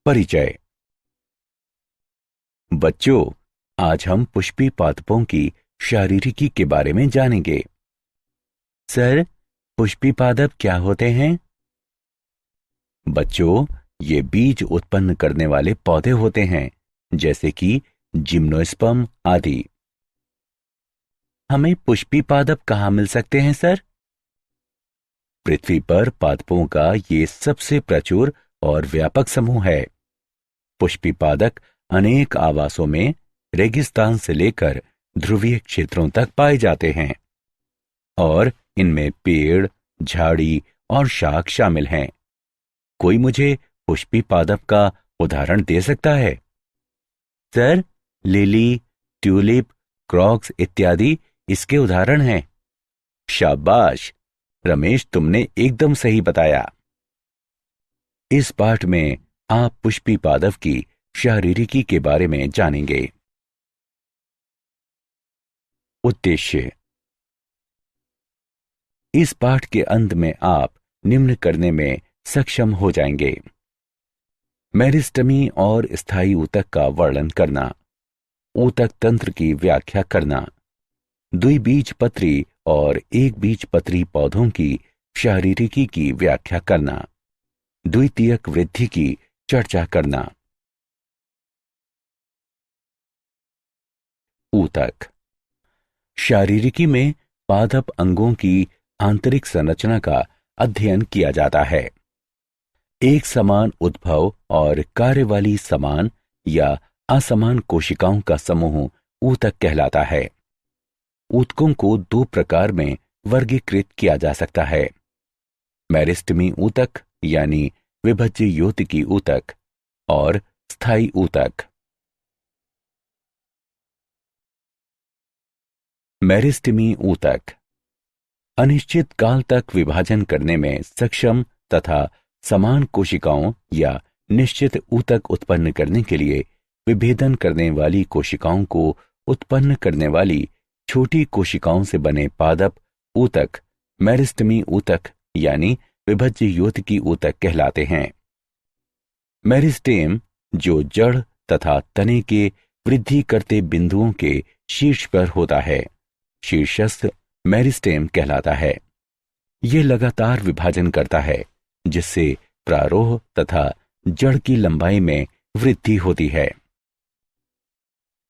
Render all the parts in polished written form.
परिचय। बच्चों, आज हम पुष्पी पादपों की शारीरिकी के बारे में जानेंगे। सर, पुष्पी पादप क्या होते हैं? बच्चों, ये बीज उत्पन्न करने वाले पौधे होते हैं, जैसे कि जिम्नोस्पर्म आदि। हमें पुष्पी पादप कहाँ मिल सकते हैं सर? पृथ्वी पर पादपों का ये सबसे प्रचुर और व्यापक समूह है। पुष्पी पादप अनेक आवासों में रेगिस्तान से लेकर ध्रुवीय क्षेत्रों तक पाए जाते हैं और इनमें पेड़, झाड़ी और शाख शामिल हैं। कोई मुझे पुष्पी पादप का उदाहरण दे सकता है? सर, लिली, ट्यूलिप, क्रॉक्स इत्यादि इसके उदाहरण हैं। शाबाश रमेश, तुमने एकदम सही बताया। इस पाठ में आप पुष्पी पादप की शारीरिकी के बारे में जानेंगे। उद्देश्य। इस पाठ के अंत में आप निम्न करने में सक्षम हो जाएंगे: मेरिस्टेमी और स्थायी ऊतक का वर्णन करना, ऊतक तंत्र की व्याख्या करना, द्विबीजपत्री और एक बीजपत्री पौधों की शारीरिकी की व्याख्या करना, द्वितीयक वृद्धि की चर्चा करना। ऊतक। शारीरिकी में पादप अंगों की आंतरिक संरचना का अध्ययन किया जाता है। एक समान उद्भव और कार्य वाली समान या असमान कोशिकाओं का समूह ऊतक कहलाता है। ऊतकों को दो प्रकार में वर्गीकृत किया जा सकता है: मेरिस्टेमी ऊतक यानी विभज्य योतकी ऊतक और स्थायी ऊतक। मेरिस्टेमी ऊतक अनिश्चित काल तक विभाजन करने में सक्षम तथा समान कोशिकाओं या निश्चित ऊतक उत्पन्न करने के लिए विभेदन करने वाली कोशिकाओं को उत्पन्न करने वाली छोटी कोशिकाओं से बने पादप ऊतक मेरिस्टेमी ऊतक यानी विभज्य योतकी ऊतक कहलाते हैं। मेरिस्टेम, जो जड़ तथा तने के वृद्धि करते बिंदुओं के शीर्ष पर होता है, शीर्षस्थ मेरिस्टेम कहलाता है। यह लगातार विभाजन करता है, जिससे प्रारोह तथा जड़ की लंबाई में वृद्धि होती है।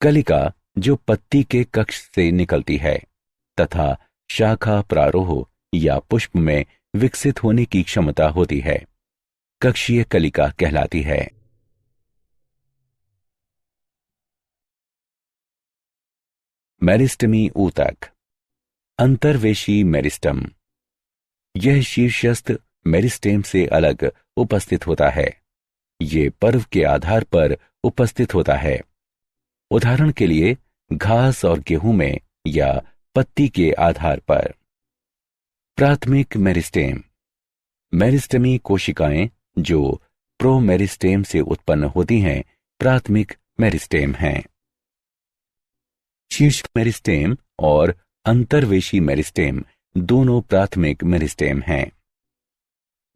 कलिका, जो पत्ती के कक्ष से निकलती है तथा शाखा प्रारोह या पुष्प में विकसित होने की क्षमता होती है, कक्षीय कलिका कहलाती है। मेरिस्टेमी ऊतक। अंतर्वेशी मेरिस्टम। यह शीर्षस्थ मेरिस्टेम से अलग उपस्थित होता है। ये पर्व के आधार पर उपस्थित होता है। उदाहरण के लिए घास और गेहूं में या पत्ती के आधार पर। प्राथमिक मेरिस्टेम। मेरिस्टेमी कोशिकाएं जो प्रोमेरिस्टेम से उत्पन्न होती हैं, प्राथमिक मेरिस्टेम हैं। शीर्ष मेरिस्टेम और अंतर्वेशी मेरिस्टेम दोनों प्राथमिक मेरिस्टेम हैं।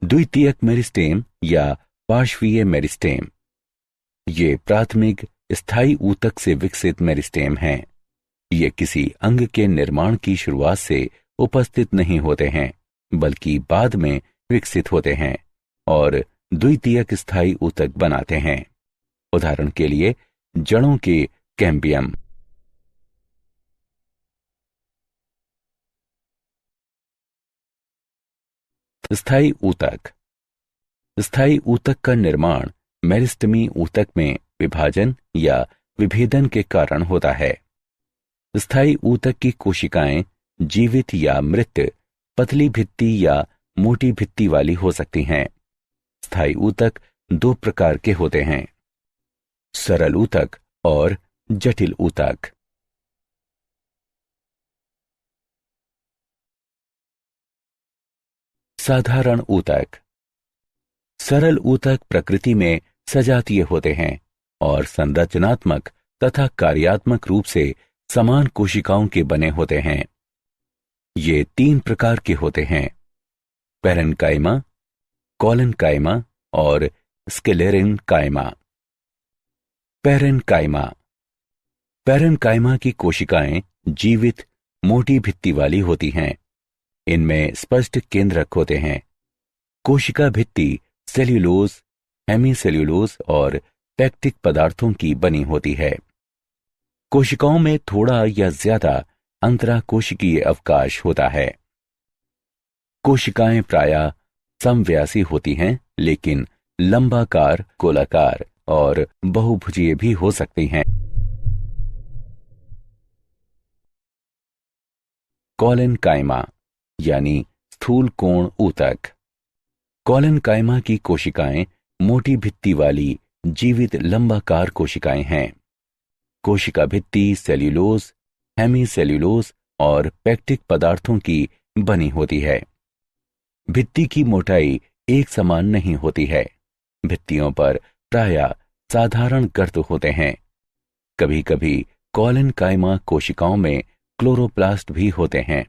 द्वितीयक मेरिस्टेम या पार्श्वीय मेरिस्टेम। ये प्राथमिक स्थायी ऊतक से विकसित मेरिस्टेम हैं। ये किसी अंग के निर्माण की शुरुआत से उपस्थित नहीं होते हैं, बल्कि बाद में विकसित होते हैं और द्वितीयक स्थायी ऊतक बनाते हैं। उदाहरण के लिए जड़ों के कैम्बियम। स्थायी ऊतक। स्थायी ऊतक का निर्माण मेरिस्टेमी ऊतक में विभाजन या विभेदन के कारण होता है। स्थायी ऊतक की कोशिकाएं जीवित या मृत, पतली भित्ति या मोटी भित्ति वाली हो सकती हैं। स्थायी ऊतक दो प्रकार के होते हैं: सरल ऊतक और जटिल ऊतक। साधारण ऊतक। सरल ऊतक प्रकृति में सजातीय होते हैं और संरचनात्मक तथा कार्यात्मक रूप से समान कोशिकाओं के बने होते हैं। ये तीन प्रकार के होते हैं: पैरेन्काइमा, कॉलेन्काइमा और स्क्लेरेन्काइमा। पेरेन्काइमा। पेरेन्काइमा की कोशिकाएं जीवित मोटी भित्ति वाली होती हैं। इनमें स्पष्ट केंद्रक होते हैं। कोशिका भित्ति सेल्यूलोज, हेमीसेल्यूलोज और पेक्टिक पदार्थों की बनी होती है। कोशिकाओं में थोड़ा या ज्यादा अंतराकोशिकीय अवकाश होता है। कोशिकाएं प्रायः समव्यासी होती हैं, लेकिन लंबाकार, गोलाकार और बहुभुजीय भी हो सकती हैं। कोलेनकाइमा यानी स्थूल कोण ऊतक। कोलेनकाइमा की कोशिकाएं मोटी भित्ति वाली जीवित लंबाकार कोशिकाएं हैं। कोशिका भित्ति सेल्यूलोज, हेमीसेल्यूलोज और पेक्टिक पदार्थों की बनी होती है। भित्ति की मोटाई एक समान नहीं होती है। भित्तियों पर प्रायः साधारण गर्त होते हैं। कभी कभी कोलेनकाइमा कोशिकाओं में क्लोरोप्लास्ट भी होते हैं।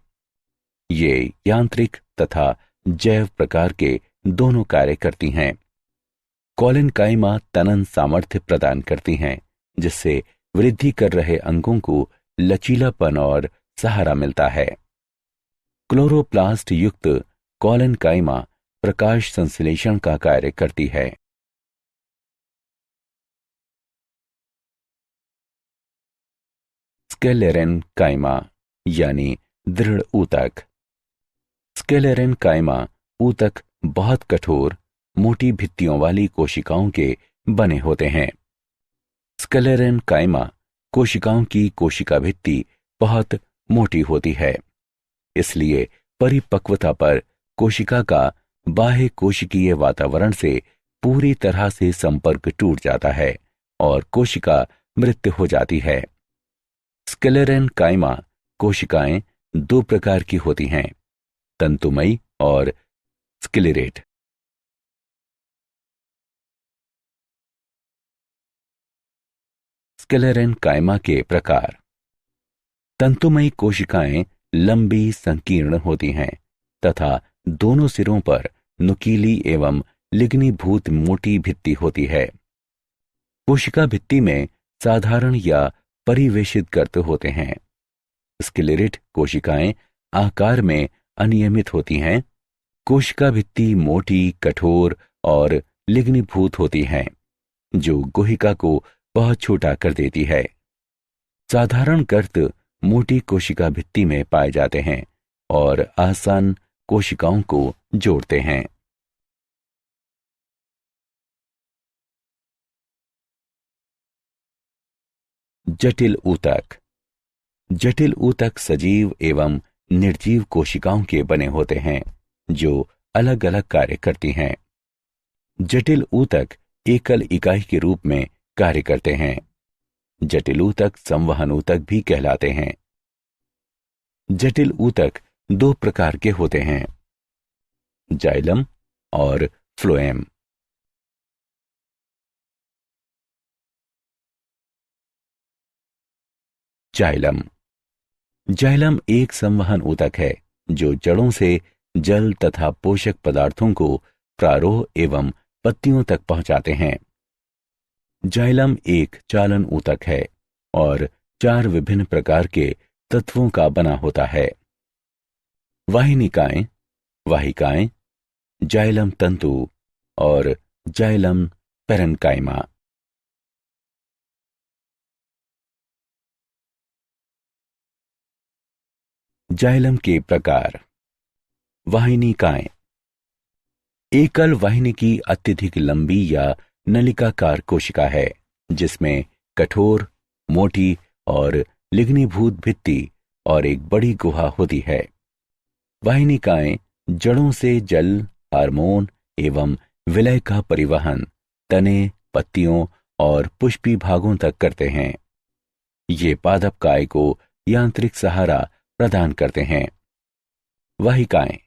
ये यांत्रिक तथा जैव प्रकार के दोनों कार्य करती हैं। कोलेनकाइमा तनन सामर्थ्य प्रदान करती हैं, जिससे वृद्धि कर रहे अंगों को लचीलापन और सहारा मिलता है। क्लोरोप्लास्ट युक्त कोलेनकाइमा प्रकाश संश्लेषण का कार्य करती है। स्क्लेरेन्काइमा यानी दृढ़ ऊतक। स्क्लेरेन्काइमा ऊतक बहुत कठोर, मोटी भित्तियों वाली कोशिकाओं के बने होते हैं। स्क्लेरेन्काइमा कोशिकाओं की कोशिका भित्ति बहुत मोटी होती है। इसलिए परिपक्वता पर कोशिका का बाह्य कोशिकीय वातावरण से पूरी तरह से संपर्क टूट जाता है और कोशिका मृत हो जाती है। स्क्लेरेन्काइमा कोशिकाएं दो प्रकार की होती हैं, तंतुमयी और स्क्लेरेट। स्क्लेरेन्काइमा के प्रकार। तंतुमयी कोशिकाएं लंबी, संकीर्ण होती हैं तथा दोनों सिरों पर नुकीली एवं लिग्नीभूत मोटी भित्ति होती है। कोशिका भित्ति में साधारण या परिवेशित गर्त होते हैं। स्क्लेरेट कोशिकाएं आकार में अनियमित होती हैं। कोशिका भित्ति मोटी, कठोर और लिग्नीभूत होती हैं, जो गुहिका को बहुत छोटा कर देती है। साधारण गर्त मोटी कोशिका भित्ति में पाए जाते हैं और आसान कोशिकाओं को जोड़ते हैं। जटिल ऊतक। जटिल ऊतक सजीव एवं निर्जीव कोशिकाओं के बने होते हैं, जो अलग अलग कार्य करती हैं। जटिल ऊतक एकल इकाई के रूप में कार्य करते हैं। जटिल ऊतक संवहन ऊतक भी कहलाते हैं। जटिल ऊतक दो प्रकार के होते हैं, जाइलम और फ्लोएम। जाइलम। जाइलम एक संवहन ऊतक है जो जड़ों से जल तथा पोषक पदार्थों को प्रारोह एवं पत्तियों तक पहुंचाते हैं। जाइलम एक चालन ऊतक है और 4 विभिन्न प्रकार के तत्वों का बना होता है। वाहिनिकाएं, वाहिकाएं, जाइलम तंतु और जाइलम पेरेन्काइमा। जाइलम के प्रकार। वाहिनिकाएं। एकल वाहिनी की अत्यधिक लंबी या नलिकाकार कोशिका है, जिसमें कठोर, मोटी और लिग्नीभूत भित्ति और एक बड़ी गुहा होती है। वाहिनिकाएं जड़ों से जल, हार्मोन एवं विलय का परिवहन तने, पत्तियों और पुष्पी भागों तक करते हैं। ये पादप काय को यांत्रिक सहारा प्रदान करते हैं। वाहिकाएं।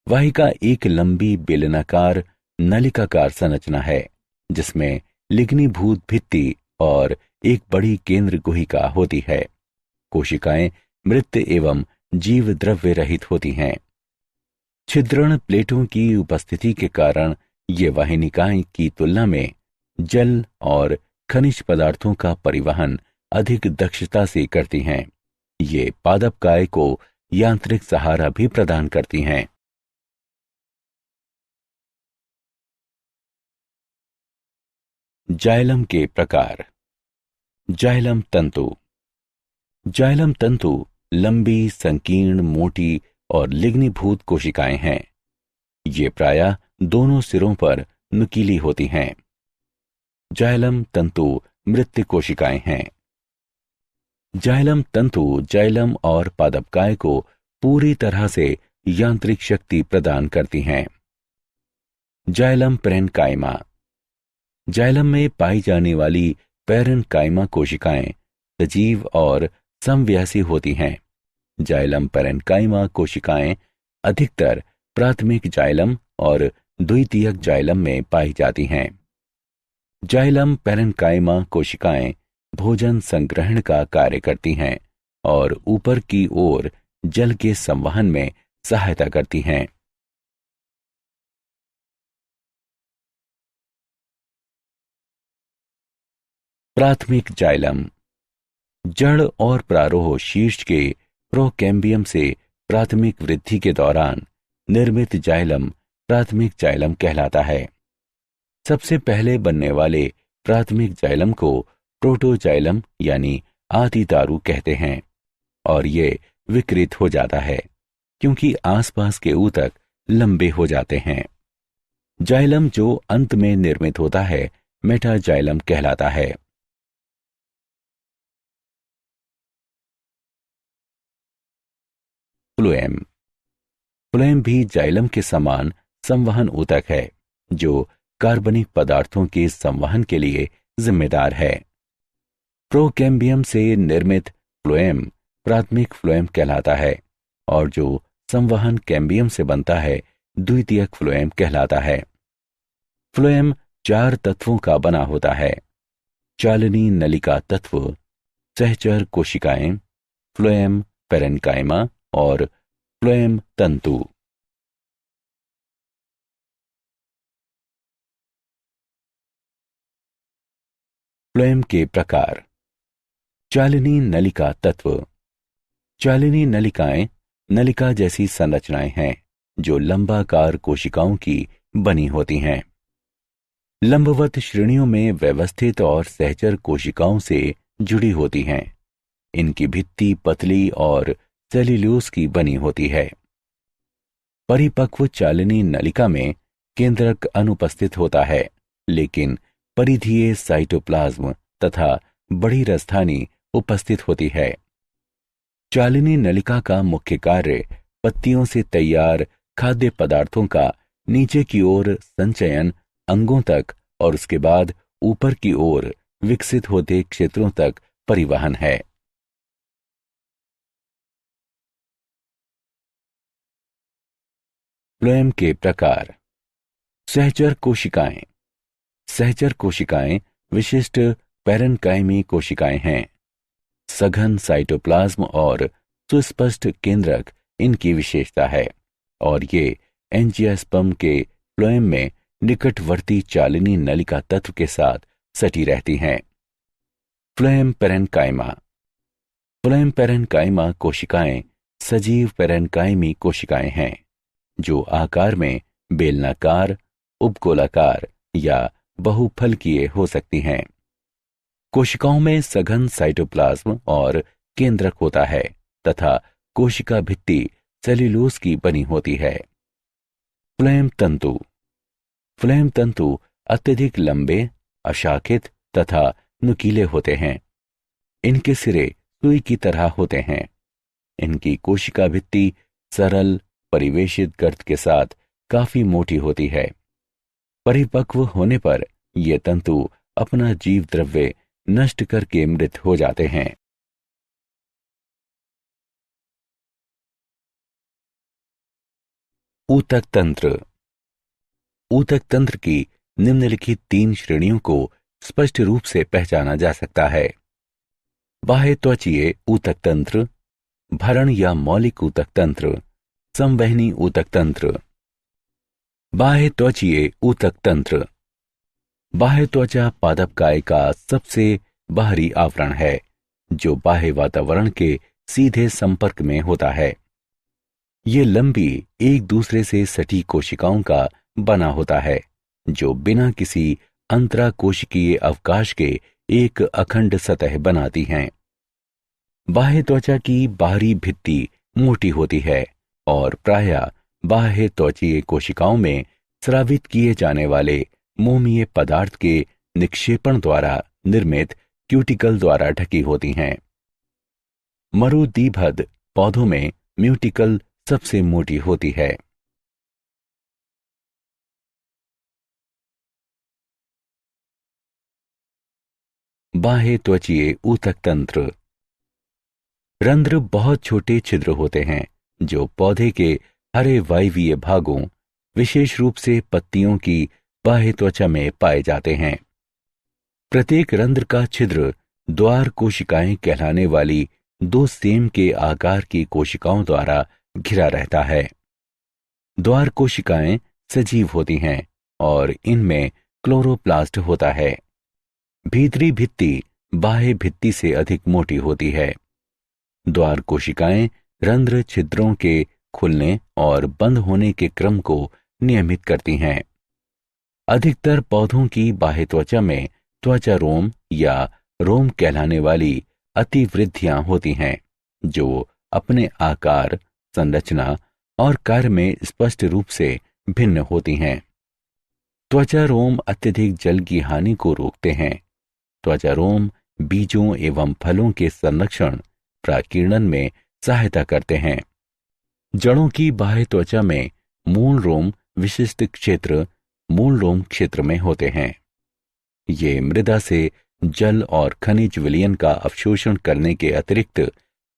वाहिका एक लंबी बेलनाकार नलिकाकार संरचना है, जिसमें लिग्नीभूत भित्ति और एक बड़ी केंद्र गुहिका होती है। कोशिकाएं मृत एवं जीव द्रव्य रहित होती हैं। छिद्रण प्लेटों की उपस्थिति के कारण ये वाहिनिकाएं की तुलना में जल और खनिज पदार्थों का परिवहन अधिक दक्षता से करती हैं। ये पादपकाय को यांत्रिक सहारा भी प्रदान करती हैं। जाइलम के प्रकार। जाइलम तंतु। जाइलम तंतु लंबी, संकीर्ण, मोटी और लिग्नीभूत कोशिकाएं हैं। ये प्रायः दोनों सिरों पर नुकीली होती हैं। जाइलम तंतु मृत कोशिकाएं हैं। जाइलम तंतु जाइलम और पादपकाय को पूरी तरह से यांत्रिक शक्ति प्रदान करती हैं। Xylem parenchyma. जाइलम में पाई जाने वाली पैरेन्काइमा कोशिकाएं सजीव और समव्यासी होती हैं। जाइलम पैरेन्काइमा कोशिकाएं अधिकतर प्राथमिक जाइलम और द्वितीयक जाइलम में पाई जाती हैं। जाइलम पैरेन्काइमा कोशिकाएं भोजन संग्रहण का कार्य करती हैं और ऊपर की ओर जल के संवहन में सहायता करती हैं। प्राथमिक जाइलम। जड़ और प्रारोह शीर्ष के प्रोकैम्बियम से प्राथमिक वृद्धि के दौरान निर्मित जाइलम प्राथमिक जाइलम कहलाता है। सबसे पहले बनने वाले प्राथमिक जाइलम को प्रोटोजाइलम यानी आदि दारू कहते हैं और ये विकृत हो जाता है क्योंकि आसपास के ऊतक लंबे हो जाते हैं। जाइलम जो अंत में निर्मित होता है मेटाजाइलम कहलाता है। फ्लोएम। फ्लोएम भी जाइलम के समान संवहन ऊतक है जो कार्बनिक पदार्थों के संवहन के लिए जिम्मेदार है। प्रोकैम्बियम से निर्मित फ्लोएम प्राथमिक फ्लोएम कहलाता है और जो संवहन कैम्बियम से बनता है द्वितीयक फ्लोएम कहलाता है। फ्लोएम 4 तत्वों का बना होता है: चालनी नलिका तत्व, सहचर कोशिकाएं, फ्लोएम पैरेन्काइमा और फ्लोएम तंतु। फ्लोएम के प्रकार। चालनी नलिका तत्व। चालनी नलिकाएं नलिका जैसी संरचनाएं हैं जो लंबाकार कोशिकाओं की बनी होती हैं। लंबवत श्रेणियों में व्यवस्थित और सहचर कोशिकाओं से जुड़ी होती हैं। इनकी भित्ति पतली और सेल्यूलोज की बनी होती है। परिपक्व चालनी नलिका में केंद्रक अनुपस्थित होता है, लेकिन परिधीय साइटोप्लाज्म तथा बड़ी रजधानी उपस्थित होती है। चालनी नलिका का मुख्य कार्य पत्तियों से तैयार खाद्य पदार्थों का नीचे की ओर संचयन अंगों तक और उसके बाद ऊपर की ओर विकसित होते क्षेत्रों तक परिवहन है। फ्लोएम के प्रकार। सहचर कोशिकाएं। सहचर कोशिकाएं विशिष्ट पैरेन्काइमी कोशिकाएं हैं। सघन साइटोप्लाज्म और सुस्पष्ट केंद्रक इनकी विशेषता है और ये एंजियोस्पर्म के फ्लोएम में निकटवर्ती चालनी नलिका तत्व के साथ सटी रहती हैं। Phloem parenchyma. फ्लोएम पैरेन्काइमा कोशिकाएं सजीव पैरेन्काइमी कोशिकाएं हैं जो आकार में बेलनाकार, उपगोलाकार या बहुफलकीय हो सकती हैं। कोशिकाओं में सघन साइटोप्लाज्म और केंद्रक होता है तथा कोशिका भित्ति सेल्यूलोज की बनी होती है। फ्लोएम तंतु। फ्लोएम तंतु अत्यधिक लंबे, अशाखित तथा नुकीले होते हैं। इनके सिरे सुई की तरह होते हैं। इनकी कोशिका भित्ति सरल परिवेशित गर्त के साथ काफी मोटी होती है। परिपक्व होने पर ये तंतु अपना जीव द्रव्य नष्ट करके मृत हो जाते हैं। ऊतक तंत्र। ऊतक तंत्र की निम्नलिखित 3 श्रेणियों को स्पष्ट रूप से पहचाना जा सकता है: बाह्य त्वचीय ऊतक तंत्र, भरण या मौलिक ऊतक तंत्र, संवहनी ऊतक तंत्र। बाह्य त्वचीय ऊतक तंत्र। बाह्य त्वचा पादपकाय का सबसे बाहरी आवरण है जो बाह्य वातावरण के सीधे संपर्क में होता है। ये लंबी एक दूसरे से सटी कोशिकाओं का बना होता है जो बिना किसी अंतराकोशिकीय अवकाश के एक अखंड सतह बनाती हैं। बाह्य त्वचा की बाहरी भित्ति मोटी होती है और प्रायः बाह्य त्वचीय कोशिकाओं में स्रावित किए जाने वाले मोमीय पदार्थ के निक्षेपण द्वारा निर्मित क्यूटिकल द्वारा ढकी होती हैं। मरुदीभद पौधों में म्यूटिकल सबसे मोटी होती है। बाह्य त्वचीय ऊतक तंत्र। रंध्र बहुत छोटे छिद्र होते हैं जो पौधे के हरे वायवीय भागों, विशेष रूप से पत्तियों की बाह्य त्वचा में पाए जाते हैं। प्रत्येक रंध्र का छिद्र द्वार कोशिकाएं कहलाने वाली दो सेम के आकार की कोशिकाओं द्वारा घिरा रहता है। द्वार कोशिकाएं सजीव होती हैं और इनमें क्लोरोप्लास्ट होता है। भीतरी भित्ति बाह्य भित्ति से अधिक मोटी होती है। द्वार कोशिकाएं रंध्र छिद्रों के खुलने और बंद होने के क्रम को नियमित करती हैं। अधिकतर पौधों की बाह्य त्वचा में त्वचा रोम या रोम कहलाने वाली अतिवृद्धियां होती हैं जो अपने आकार, संरचना और कार्य में स्पष्ट रूप से भिन्न होती हैं। त्वचा रोम अत्यधिक जल की हानि को रोकते हैं। त्वचा रोम बीजों एवं फलों के संरक्षण प्राकीर्णन में सहायता करते हैं। जड़ों की बाह्य त्वचा में मूल रोम विशिष्ट क्षेत्र मूल रोम क्षेत्र में होते हैं। ये मृदा से जल और खनिज विलयन का अवशोषण करने के अतिरिक्त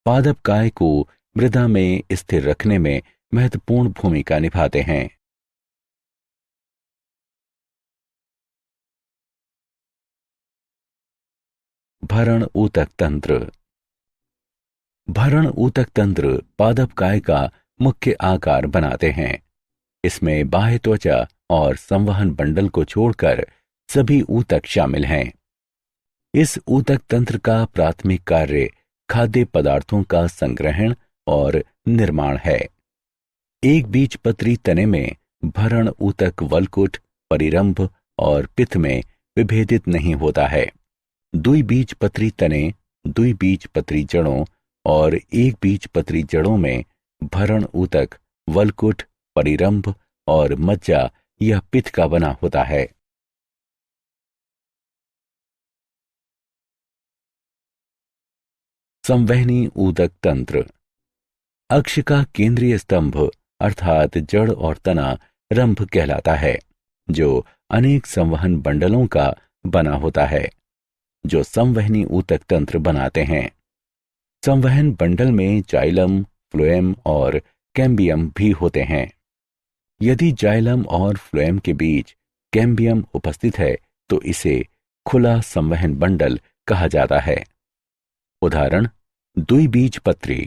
पादपकाय को मृदा में स्थिर रखने में महत्वपूर्ण भूमिका निभाते हैं। भरण ऊतक तंत्र। भरण ऊतक तंत्र पादपकाय का मुख्य आकार बनाते हैं। इसमें बाह्य त्वचा और संवहन बंडल को छोड़कर सभी ऊतक शामिल हैं। इस ऊतक तंत्र का प्राथमिक कार्य खाद्य पदार्थों का संग्रहण और निर्माण है। एक बीजपत्री तने में भरण ऊतक वलकुट, परिरंभ और पित्त में विभेदित नहीं होता है। द्विबीजपत्री तने, द्विबीजपत्री जड़ों और एक बीजपत्री जड़ों में भरण ऊतक वलकुट, परिरंभ और मज्जा या पित्त का बना होता है। संवहनी ऊतक तंत्र। अक्ष का केंद्रीय स्तंभ अर्थात जड़ और तना रंभ कहलाता है जो अनेक संवहन बंडलों का बना होता है जो संवहनी ऊतक तंत्र बनाते हैं। संवहन बंडल में जाइलम, फ्लोएम और कैम्बियम भी होते हैं। यदि जाइलम और फ्लोएम के बीच कैम्बियम उपस्थित है तो इसे खुला संवहन बंडल कहा जाता है। उदाहरण द्विबीजपत्री।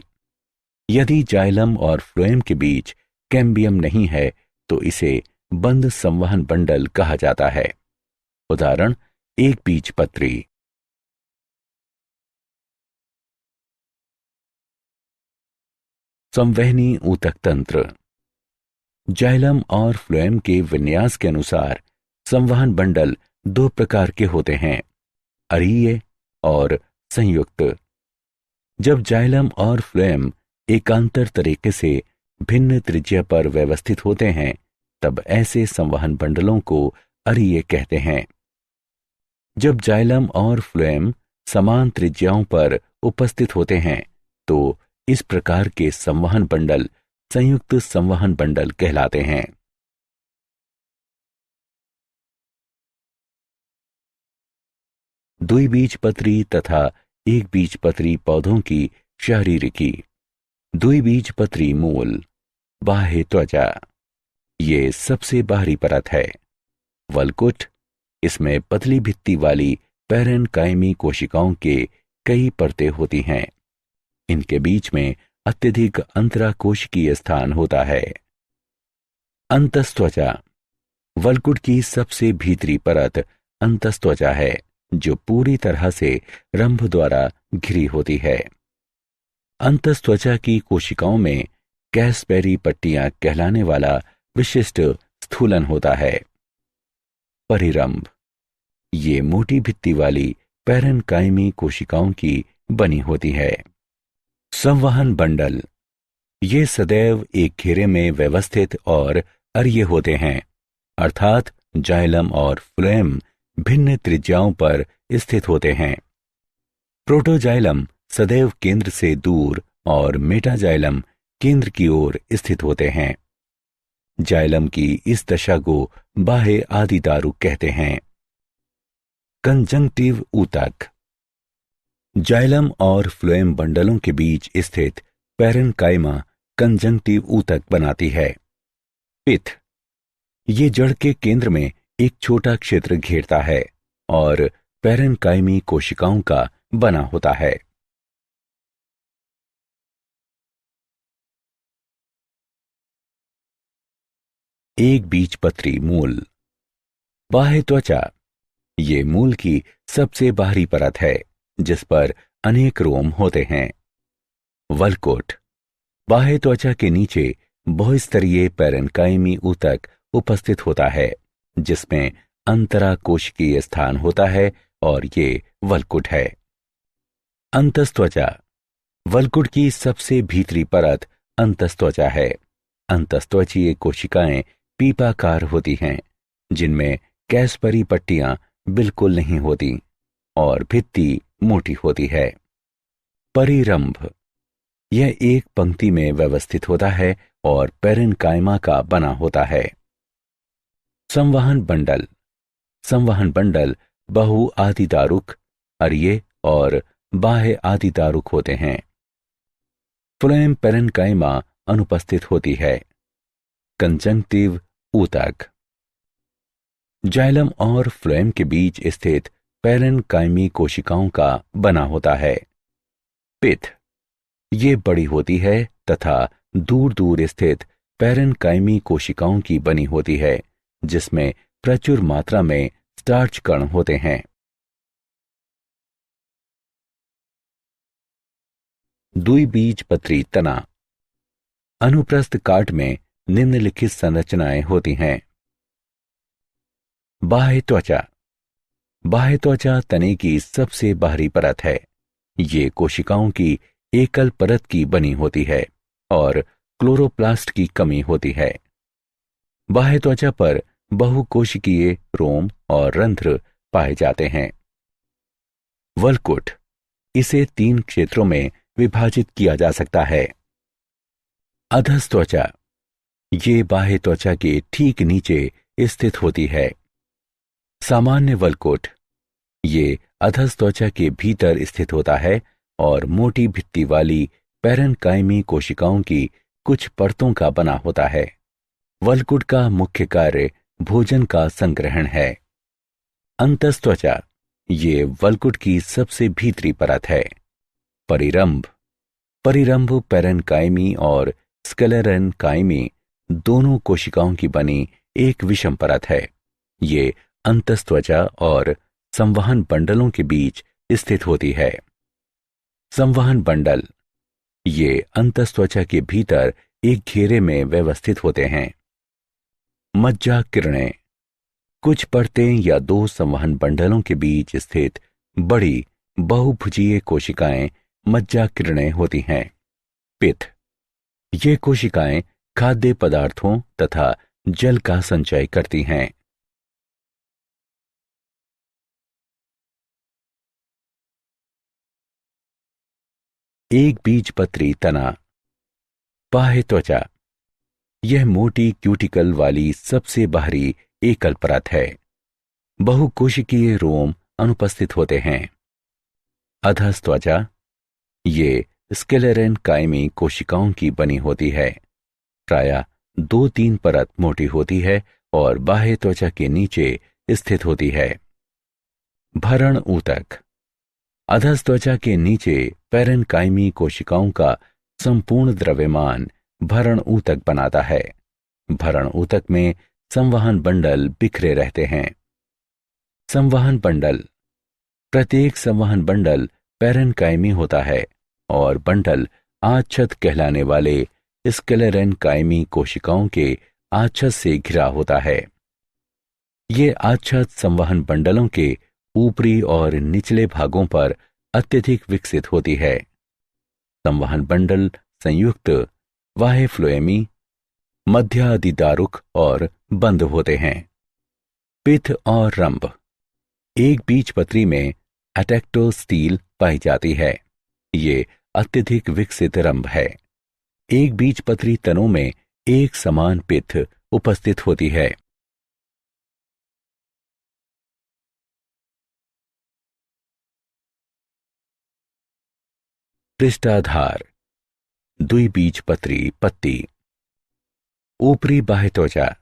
यदि जाइलम और फ्लोएम के बीच कैम्बियम नहीं है तो इसे बंद संवहन बंडल कहा जाता है। उदाहरण एक बीजपत्री। संवहनी ऊतक तंत्र। जाइलम और फ्लोएम के विन्यास के अनुसार संवहन बंडल दो प्रकार के होते हैं, अरीय और संयुक्त। जब जाइलम और फ्लोएम एकांतर तरीके से भिन्न त्रिज्या पर व्यवस्थित होते हैं तब ऐसे संवहन बंडलों को अरीय कहते हैं। जब जाइलम और फ्लोएम समान त्रिज्याओं पर उपस्थित होते हैं तो इस प्रकार के संवहन बंडल संयुक्त संवहन बंडल कहलाते हैं। द्विबीजपत्री तथा एक बीजपत्री पौधों की शारीरिकी। द्विबीजपत्री मूल, बाह्य त्वचा, ये सबसे बाहरी परत है। वलकुट, इसमें पतली भित्ति वाली पैरेनकाइमी कोशिकाओं के कई परतें होती हैं। इनके बीच में अत्यधिक अंतराकोशिकीय स्थान होता है। अंतस्त्वचा, वल्कुट की सबसे भीतरी परत अंतस्त्वचा है, जो पूरी तरह से रंध्र द्वारा घिरी होती है। अंतस्त्वचा की कोशिकाओं में कैसपेरी पट्टियां कहलाने वाला विशिष्ट स्थूलन होता है। परिरंभ, ये मोटी भित्ति वाली पैरेन्काइमी कोशिकाओं की बनी होती है। संवहन बंडल, ये सदैव एक घेरे में व्यवस्थित और अरिये होते हैं, अर्थात जाइलम और फ्लोएम भिन्न त्रिज्याओं पर स्थित होते हैं। प्रोटोजाइलम सदैव केंद्र से दूर और मेटाजाइलम केंद्र की ओर स्थित होते हैं। जाइलम की इस दशा को बाह्य आदिदारुक कहते हैं। कंजंक्टिव ऊतक, जाइलम और फ्लोएम बंडलों के बीच स्थित पैरेन्काइमा कंजंक्टिव ऊतक बनाती है। पिथ, ये जड़ के केंद्र में एक छोटा क्षेत्र घेरता है और पैरेन्काइमी कोशिकाओं का बना होता है। एक बीजपत्री मूल, बाह्य त्वचा, ये मूल की सबसे बाहरी परत है जिस पर अनेक रोम होते हैं। वल्कुट, बाह्य त्वचा के नीचे बहुस्तरीय पैरेन्काइमी ऊतक उपस्थित होता है जिसमें अंतराकोशिकीय स्थान होता है और ये वल्कुट है। अंतस्त्वचा, वल्कुट की सबसे भीतरी परत अंतस्त्वचा है। अंतस्त्वचीय कोशिकाएं पीपाकार होती हैं जिनमें कैसपरी पट्टियां बिल्कुल नहीं होती और भित्ति मोटी होती है। परिरंभ, यह एक पंक्ति में व्यवस्थित होता है और पैरेन्काइमा का बना होता है। संवहन बंडल, संवहन बंडल बहु आदिदारुक, अरिये और बाह्य आदिदारुक होते हैं। फ्लोएम पैरेन्काइमा अनुपस्थित होती है। कंजंक्टिव ऊतक, जाइलम और फ्लोएम के बीच स्थित पैरेन्काइमी कोशिकाओं का बना होता है। पिथ, ये बड़ी होती है तथा दूर दूर स्थित पैरेन्काइमी कोशिकाओं की बनी होती है जिसमें प्रचुर मात्रा में स्टार्च कण होते हैं। द्विबीजपत्री तना, अनुप्रस्थ काट में निम्नलिखित संरचनाएं होती हैं। बाह्य त्वचा, बाह्य त्वचा तने की सबसे बाहरी परत है। ये कोशिकाओं की एकल परत की बनी होती है और क्लोरोप्लास्ट की कमी होती है। बाह्य त्वचा पर बहुकोशिकीय रोम और रंध्र पाए जाते हैं। वल्कुट, इसे 3 क्षेत्रों में विभाजित किया जा सकता है। अधस्त्वचा, ये बाह्य त्वचा के ठीक नीचे स्थित होती है। सामान्य वल्कुट, ये अधस्त्वचा के भीतर स्थित होता है और मोटी भित्ति वाली पैरेन्काइमी कोशिकाओं की कुछ परतों का बना होता है। वल्कुट का मुख्य कार्य भोजन का संग्रहण है। अंतस्त्वचा, ये वल्कुट की सबसे भीतरी परत है। परिरंभ, परिरंभ पैरेन्काइमी और स्क्लेरेन्काइमी दोनों कोशिकाओं की बनी एक विषम परत है। ये अंतस्त्वचा और संवहन बंडलों के बीच स्थित होती है। संवहन बंडल, ये अंतस्त्वचा के भीतर एक घेरे में व्यवस्थित होते हैं। मज्जा किरणें, कुछ परतें या 2 संवहन बंडलों के बीच स्थित बड़ी बहुभुजीय कोशिकाएं मज्जा किरणें होती हैं। पित्त, ये कोशिकाएं खाद्य पदार्थों तथा जल का संचय करती हैं। एक बीजपत्री तना, बाह्य त्वचा, यह मोटी क्यूटिकल वाली सबसे बाहरी एकल परत है। बहुकोशिकीय रोम अनुपस्थित होते हैं। अधस्त्वचा, ये स्क्लेरेन्काइमी कोशिकाओं की बनी होती है। प्रायः 2-3 परत मोटी होती है और बाह्य त्वचा के नीचे स्थित होती है। भरण ऊतक, अधस्त्वचा के नीचे पैरेन्काइमी कोशिकाओं का संपूर्ण द्रव्यमान भरण ऊतक बनाता है। भरण ऊतक में संवहन बंडल बिखरे रहते हैं। संवहन बंडल। प्रत्येक संवहन बंडल पैरेन्काइमी होता है और बंडल आच्छद कहलाने वाले स्क्लेरेन्काइमी कोशिकाओं के आच्छद से घिरा होता है। ये आच्छद संवहन बंडलों के ऊपरी और निचले भागों पर अत्यधिक विकसित होती है। संवहन बंडल संयुक्त बाह्य फ्लोएमी, मध्यादिदारुक और बंद होते हैं। पिथ और रंभ। एक बीजपत्री में एटेक्टोस्टील पाई जाती है। ये अत्यधिक विकसित रंभ है। एक बीजपत्री तनों में एक समान पिथ उपस्थित होती है। पृष्ठाधार। द्विबीजपत्री पत्ती। ऊपरी बाह्य त्वचा।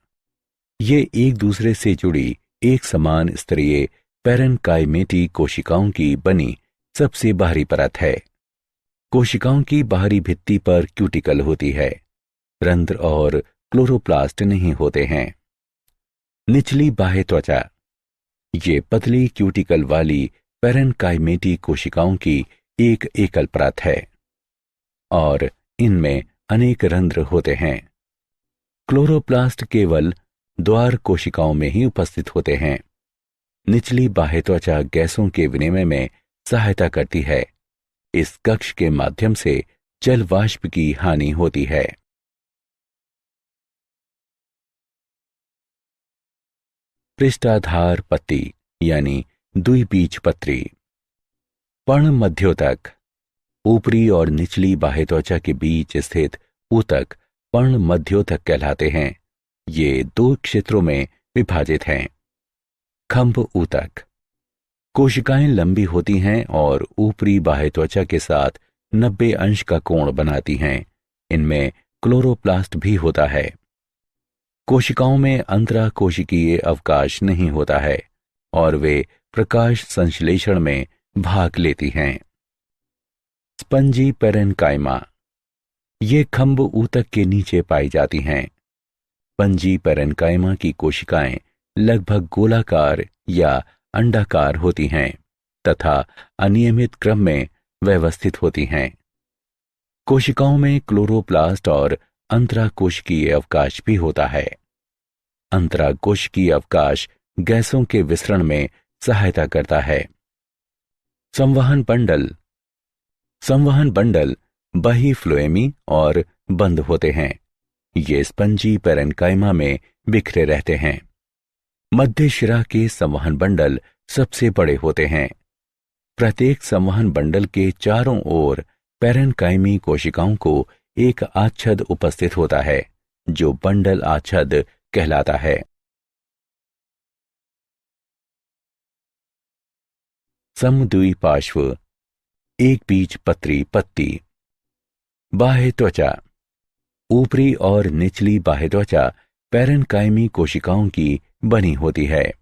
ये एक दूसरे से जुड़ी एक समान स्तरीय पैरेन्काइमेटी कोशिकाओं की बनी सबसे बाहरी परत है। कोशिकाओं की बाहरी भित्ति पर क्यूटिकल होती है। रंध्र और क्लोरोप्लास्ट नहीं होते हैं। निचली बाह्य त्वचा। ये पतली क्यूटिकल वाली पैरेन्काइमेटी कोशिकाओं की एक एकल परत है और इनमें अनेक रंध्र होते हैं। क्लोरोप्लास्ट केवल द्वार कोशिकाओं में ही उपस्थित होते हैं। निचली बाह्य त्वचा गैसों के विनिमय में सहायता करती है। इस कक्ष के माध्यम से जल वाष्प की हानि होती है। पृष्ठाधार पत्ती यानी द्विबीजपत्री। पर्ण मध्योतक। ऊपरी और निचली बाह्य त्वचा के बीच स्थित ऊतक पर्ण मध्योतक कहलाते हैं। ये दो क्षेत्रों में विभाजित हैं। खंभ ऊतक। कोशिकाएं लंबी होती हैं और ऊपरी बाह्य त्वचा के साथ 90 अंश का कोण बनाती हैं। इनमें क्लोरोप्लास्ट भी होता है। कोशिकाओं में अंतराकोशिकीय अवकाश नहीं होता है और वे प्रकाश संश्लेषण में भाग लेती हैं। Spongy parenchyma. ये खंभ ऊतक के नीचे पाई जाती हैं। स्पंजी पैरेन्काइमा की कोशिकाएं लगभग गोलाकार या अंडाकार होती हैं तथा अनियमित क्रम में व्यवस्थित होती हैं। कोशिकाओं में क्लोरोप्लास्ट और अंतराकोशिकीय अवकाश भी होता है। अंतराकोशिकीय अवकाश गैसों के विसरण में सहायता करता है। संवहन बंडल। संवहन बंडल बाह्य फ्लोएमी और बंद होते हैं। ये स्पंजी पैरेन्काइमा में बिखरे रहते हैं। मध्य शिरा के संवहन बंडल सबसे बड़े होते हैं। प्रत्येक संवहन बंडल के चारों ओर पैरेन्काइमी कोशिकाओं को एक आच्छद उपस्थित होता है जो बंडल आच्छद कहलाता है। समद्विपार्श्व एक बीजपत्री पत्ती। बाह्य त्वचा। ऊपरी और निचली बाह्य त्वचा पैरेन्काइमी कोशिकाओं की बनी होती है।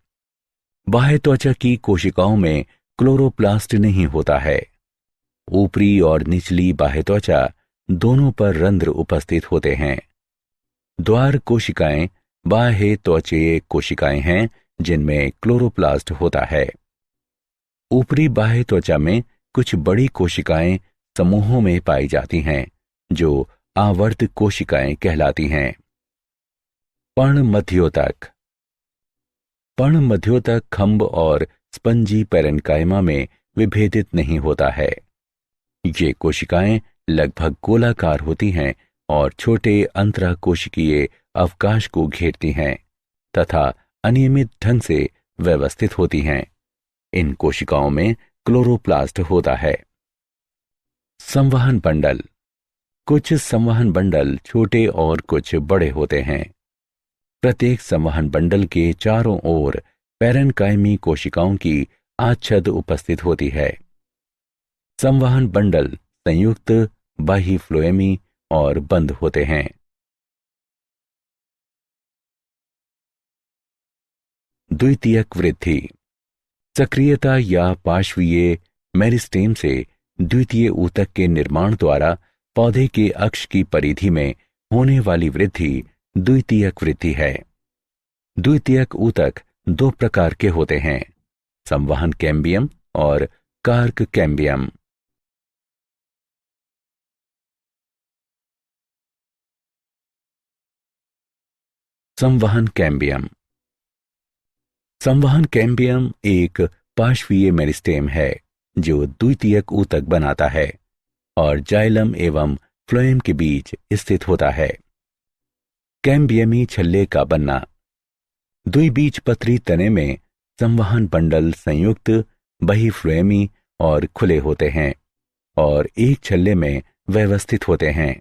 बाह्य त्वचा की कोशिकाओं में क्लोरोप्लास्ट नहीं होता है। ऊपरी और निचली बाह्य त्वचा दोनों पर रंध्र उपस्थित होते हैं। द्वार कोशिकाएं बाह्य त्वचीय कोशिकाएं हैं जिनमें क्लोरोप्लास्ट होता है। ऊपरी बाह्य त्वचा में कुछ बड़ी कोशिकाएं समूहों में पाई जाती हैं जो आवर्त कोशिकाएं कहलाती हैं। पर्ण मध्योतक। पर्ण मध्योतक खंभ और स्पंजी पैरेन्काइमा में विभेदित नहीं होता है। ये कोशिकाएं लगभग गोलाकार होती हैं और छोटे अंतराकोशिकीय अवकाश को घेरती हैं तथा अनियमित ढंग से व्यवस्थित होती हैं। इन कोशिकाओं में क्लोरोप्लास्ट होता है। संवहन बंडल। कुछ संवहन बंडल छोटे और कुछ बड़े होते हैं। प्रत्येक संवहन बंडल के चारों ओर पैरेन्काइमी कोशिकाओं की आच्छद उपस्थित होती है। संवहन बंडल संयुक्त बाह्य फ्लोएमी और बंद होते हैं। द्वितीयक वृद्धि। सक्रियता या पार्श्वीय मेरिस्टेम से द्वितीय ऊतक के निर्माण द्वारा पौधे के अक्ष की परिधि में होने वाली वृद्धि द्वितीयक वृद्धि है। द्वितीयक ऊतक दो प्रकार के होते हैं, संवहन कैम्बियम और कार्क कैम्बियम। संवहन कैम्बियम। संवहन कैम्बियम एक पार्श्वीय मेरिस्टेम है जो द्वितीयक ऊतक बनाता है और जाइलम एवं फ्लोएम के बीच स्थित होता है। कैम्बियमी छल्ले का बनना। द्विबीजपत्री तने में संवहन बंडल संयुक्त बहिफ्लोएमी और खुले होते हैं और एक छल्ले में व्यवस्थित होते हैं।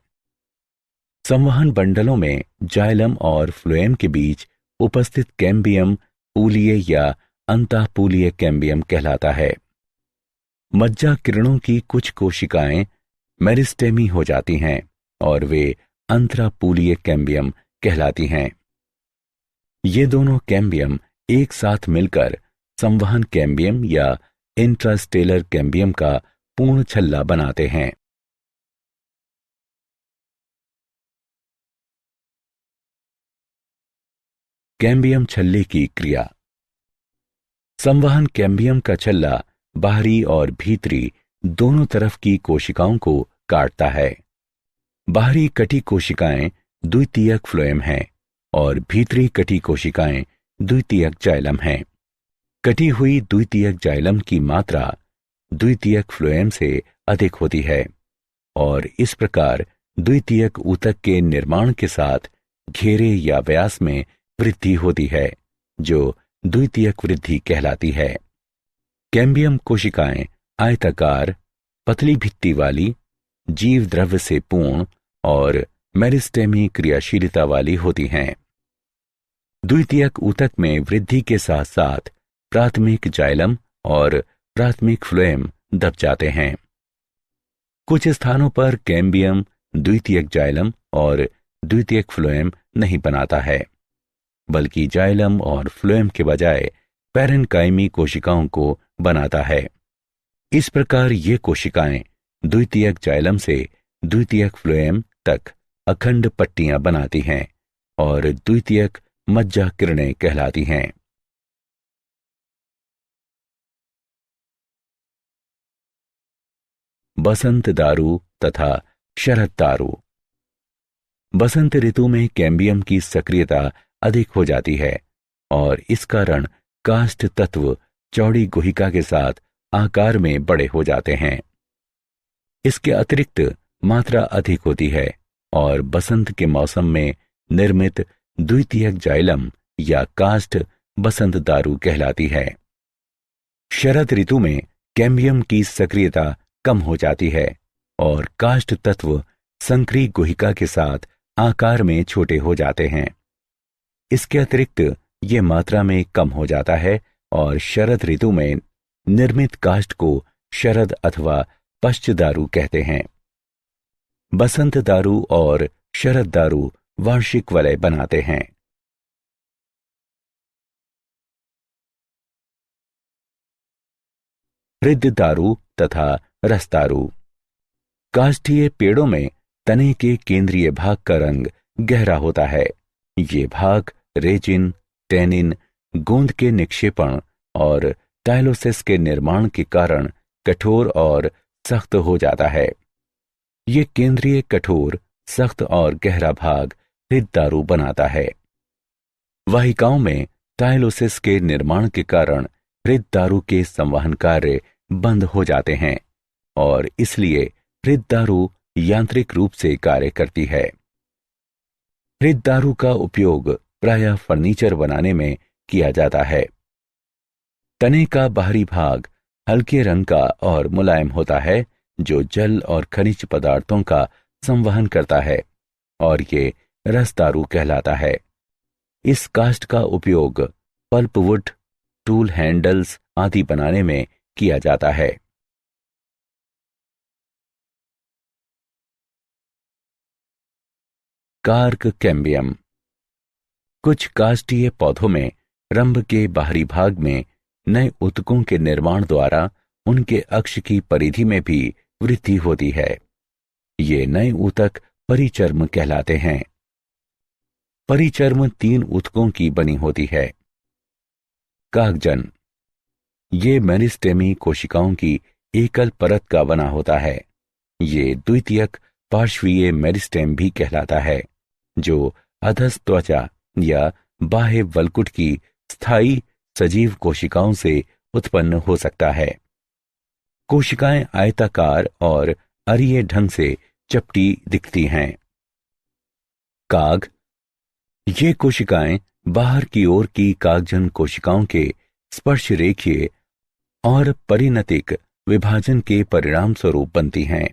संवहन बंडलों में जाइलम और फ्लोएम के बीच उपस्थित कैम्बियम पूलीय या अंतःपूलीय कैम्बियम कहलाता है। मज्जा किरणों की कुछ कोशिकाएं मेरिस्टेमी हो जाती हैं और वे अंतरापूलीय कैम्बियम कहलाती हैं। ये दोनों कैम्बियम एक साथ मिलकर संवहन कैम्बियम या इंट्रास्टेलर कैम्बियम का पूर्ण छल्ला बनाते हैं। कैम्बियम छल्ले की क्रिया। संवहन कैम्बियम का छल्ला बाहरी और भीतरी दोनों तरफ की कोशिकाओं को काटता है। बाहरी कटी कोशिकाएं द्वितीयक फ्लोएम हैं और भीतरी कटी कोशिकाएं द्वितीयक जाइलम हैं। कटी हुई द्वितीयक जाइलम की मात्रा द्वितीयक फ्लोएम से अधिक होती है और इस प्रकार द्वितीयक ऊतक के निर्माण के साथ घेरे या व्यास में वृद्धि होती है जो द्वितीयक वृद्धि कहलाती है। कैम्बियम कोशिकाएं आयताकार, पतली भित्ति वाली, जीव द्रव्य से पूर्ण और मेरिस्टेमी क्रियाशीलता वाली होती हैं। द्वितीयक ऊतक में वृद्धि के साथ साथ प्राथमिक जाइलम और प्राथमिक फ्लोएम दब जाते हैं। कुछ स्थानों पर कैम्बियम द्वितीयक जाइलम और द्वितीयक फ्लोएम नहीं बनाता है, बल्कि जाइलम और फ्लोएम के बजाय पैरेन्काइमी कोशिकाओं को बनाता है। इस प्रकार ये कोशिकाएं द्वितीयक जाइलम से द्वितीयक फ्लोएम तक अखंड पट्टियां बनाती हैं और द्वितीयक मज्जा किरणें कहलाती हैं। बसंत दारू तथा शरद दारू। बसंत ऋतु में कैम्बियम की सक्रियता अधिक हो जाती है और इस कारण काष्ठ तत्व चौड़ी गुहिका के साथ आकार में बड़े हो जाते हैं। इसके अतिरिक्त मात्रा अधिक होती है और बसंत के मौसम में निर्मित द्वितीयक जाइलम या काष्ठ बसंत दारू कहलाती है। शरद ऋतु में कैम्बियम की सक्रियता कम हो जाती है और काष्ठ तत्व संकरी गुहिका के साथ आकार में छोटे हो जाते हैं। इसके अतिरिक्त ये मात्रा में कम हो जाता है और शरद ऋतु में निर्मित काष्ठ को शरद अथवा पश्च दारू कहते हैं। बसंत दारू और शरद दारू वार्षिक वलय बनाते हैं। हृद्य दारू तथा रस दारू। काष्ठीय पेड़ों में तने के केंद्रीय भाग का रंग गहरा होता है। ये भाग रेजिन, टैनिन, गोंद के निक्षेपण और टाइलोसिस के निर्माण के कारण कठोर और सख्त हो जाता है। ये केंद्रीय कठोर, सख्त और गहरा भाग हृद्य दारू बनाता है। वाहिकाओं में टाइलोसिस के निर्माण के कारण हृद्य दारू के संवहन कार्य बंद हो जाते हैं और इसलिए हृद्य दारू यांत्रिक रूप से कार्य करती है। हृद्य दारू का उपयोग प्रायः फर्नीचर बनाने में किया जाता है। तने का बाहरी भाग हल्के रंग का और मुलायम होता है जो जल और खनिज पदार्थों का संवहन करता है और ये रस दारू कहलाता है। इस काष्ठ का उपयोग पल्पवुड, टूल हैंडल्स आदि बनाने में किया जाता है। Cork cambium. कुछ काष्ठीय पौधों में रंभ के बाहरी भाग में नए ऊतकों के निर्माण द्वारा उनके अक्ष की परिधि में भी वृद्धि होती है। ये नए ऊतक परिचर्म कहलाते हैं। परिचर्म 3 ऊतकों की बनी होती है। कागजन, ये मेरिस्टेमी कोशिकाओं की एकल परत का बना होता है। ये द्वितीयक पार्श्वीय मेरिस्टेम भी कहलाता है, जो अधस त्वचा या बाह्य वल्कुट की स्थायी सजीव कोशिकाओं से उत्पन्न हो सकता है। कोशिकाएं आयताकार और अरीय ढंग से चपटी दिखती हैं। काग, ये कोशिकाएं बाहर की ओर की कागजन कोशिकाओं के स्पर्श रेखीय और परिणतिक विभाजन के परिणाम स्वरूप बनती हैं।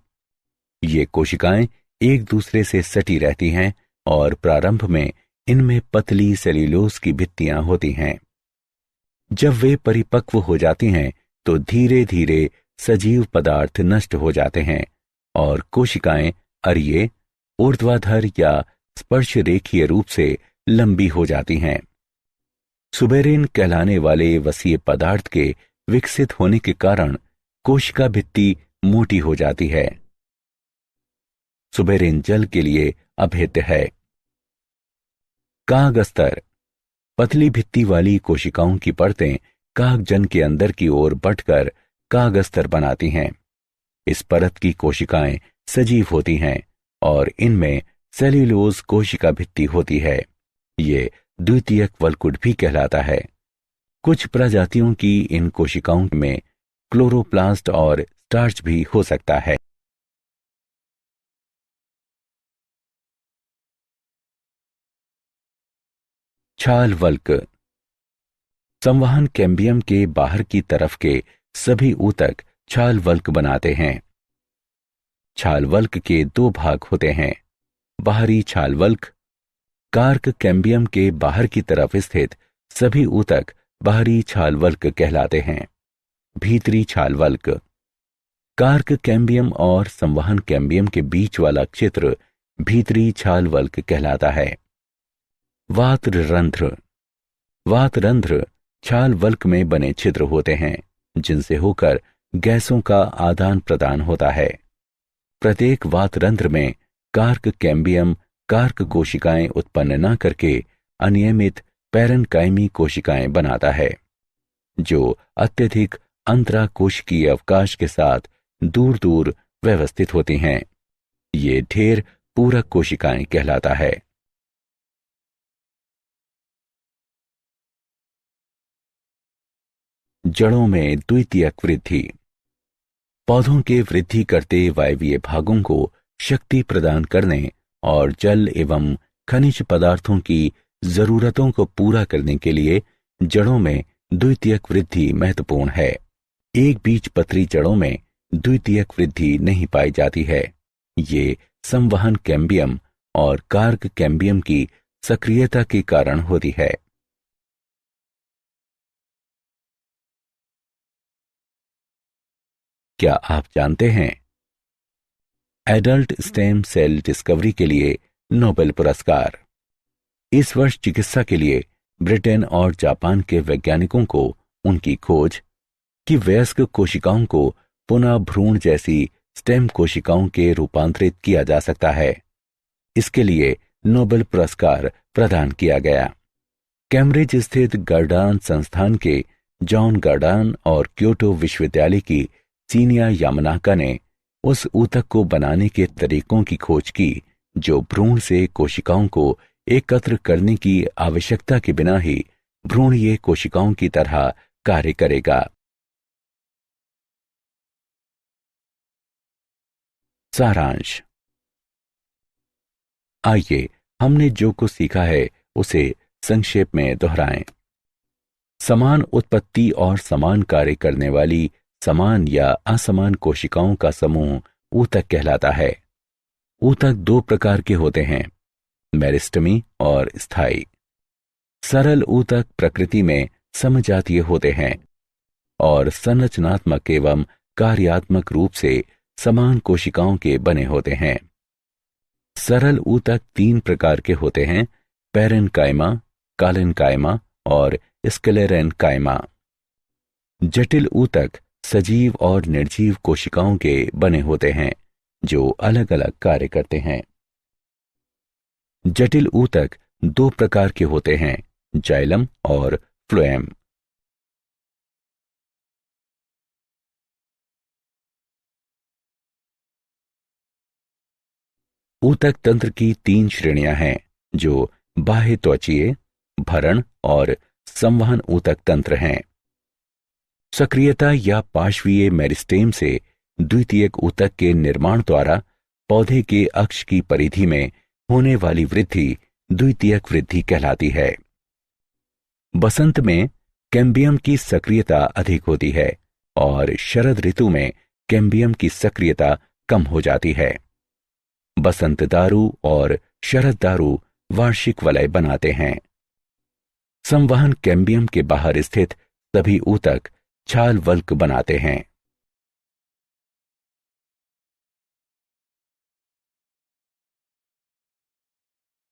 ये कोशिकाएं एक दूसरे से सटी रहती हैं और प्रारंभ में इनमें पतली सेल्यूलोज की भित्तियां होती हैं। जब वे परिपक्व हो जाती हैं तो धीरे धीरे सजीव पदार्थ नष्ट हो जाते हैं और कोशिकाएं अरीय, ऊर्ध्वाधर या स्पर्श रेखीय रूप से लंबी हो जाती हैं। सुबेरिन कहलाने वाले वसीय पदार्थ के विकसित होने के कारण कोशिका भित्ति मोटी हो जाती है। सुबेरिन जल के लिए अभेद्य है। काग अस्तर, पतली भित्ति वाली कोशिकाओं की परतें कागजन के अंदर की ओर बढ़कर काग अस्तर बनाती हैं। इस परत की कोशिकाएं सजीव होती हैं और इनमें सेल्यूलोज कोशिका भित्ति होती है। ये द्वितीयक वल्कुट भी कहलाता है। कुछ प्रजातियों की इन कोशिकाओं में क्लोरोप्लास्ट और स्टार्च भी हो सकता है। छाल वल्क, संवहन कैम्बियम के बाहर की तरफ के सभी ऊतक छाल वल्क बनाते हैं। छाल वल्क के 2 भाग होते हैं। बाहरी छाल वल्क, कार्क कैम्बियम के बाहर की तरफ स्थित सभी ऊतक बाहरी छाल वल्क कहलाते हैं। भीतरी छाल वल्क, कार्क कैम्बियम और संवहन कैम्बियम के बीच वाला क्षेत्र भीतरी छाल वल्क कहलाता है। वातरंध्र, वातरंध्र छाल वल्क में बने छिद्र होते हैं जिनसे होकर गैसों का आदान प्रदान होता है। प्रत्येक वातरंध्र में कार्क कैम्बियम कार्क कोशिकाएं उत्पन्न न करके अनियमित पैरेन्काइमी कोशिकाएं बनाता है, जो अत्यधिक अंतराकोशिकीय अवकाश के साथ दूर दूर व्यवस्थित होती हैं। ये ढेर पूरक कोशिकाएं कहलाता है। जड़ों में द्वितीयक वृद्धि, पौधों के वृद्धि करते वायवीय भागों को शक्ति प्रदान करने और जल एवं खनिज पदार्थों की जरूरतों को पूरा करने के लिए जड़ों में द्वितीयक वृद्धि महत्वपूर्ण है। एक बीजपत्री जड़ों में द्वितीयक वृद्धि नहीं पाई जाती है। ये संवहन कैम्बियम और कार्क कैम्बियम की सक्रियता के कारण होती है। क्या आप जानते हैं, एडल्ट स्टेम सेल डिस्कवरी के लिए नोबेल पुरस्कार। इस वर्ष चिकित्सा के लिए ब्रिटेन और जापान के वैज्ञानिकों को उनकी खोज कि वयस्क कोशिकाओं को पुनः भ्रूण जैसी स्टेम कोशिकाओं के रूपांतरित किया जा सकता है, इसके लिए नोबेल पुरस्कार प्रदान किया गया। कैम्ब्रिज स्थित गर्डान संस्थान के जॉन गर्डान और क्योटो विश्वविद्यालय की सीनिया यामानाका ने उस ऊतक को बनाने के तरीकों की खोज की जो भ्रूण से कोशिकाओं को एकत्र करने की आवश्यकता के बिना ही भ्रूणीय कोशिकाओं की तरह कार्य करेगा। सारांश, आइए हमने जो कुछ सीखा है उसे संक्षेप में दोहराएं। समान उत्पत्ति और समान कार्य करने वाली समान या असमान कोशिकाओं का समूह ऊतक कहलाता है। ऊतक 2 प्रकार के होते हैं, मेरिस्टेमी और स्थायी। सरल ऊतक प्रकृति में समजातीय होते हैं और संरचनात्मक एवं कार्यात्मक रूप से समान कोशिकाओं के बने होते हैं। सरल ऊतक 3 प्रकार के होते हैं, पैरेन्काइमा, कालेन्काइमा और स्क्लेरेन्काइमा। जटिल ऊतक सजीव और निर्जीव कोशिकाओं के बने होते हैं जो अलग अलग कार्य करते हैं। जटिल ऊतक दो प्रकार के होते हैं, जाइलम और फ्लोएम। ऊतक तंत्र की तीन श्रेणियां हैं, जो बाह्य त्वचीय, भरण और संवहन ऊतक तंत्र हैं। सक्रियता या पार्श्वीय मेरिस्टेम से द्वितीयक ऊतक के निर्माण द्वारा पौधे के अक्ष की परिधि में होने वाली वृद्धि द्वितीयक वृद्धि कहलाती है। बसंत में कैम्बियम की सक्रियता अधिक होती है और शरद ऋतु में कैम्बियम की सक्रियता कम हो जाती है। बसंत दारू और शरद दारू वार्षिक वलय बनाते हैं। संवहन कैम्बियम के बाहर स्थित सभी ऊतक छाल वल्क बनाते हैं।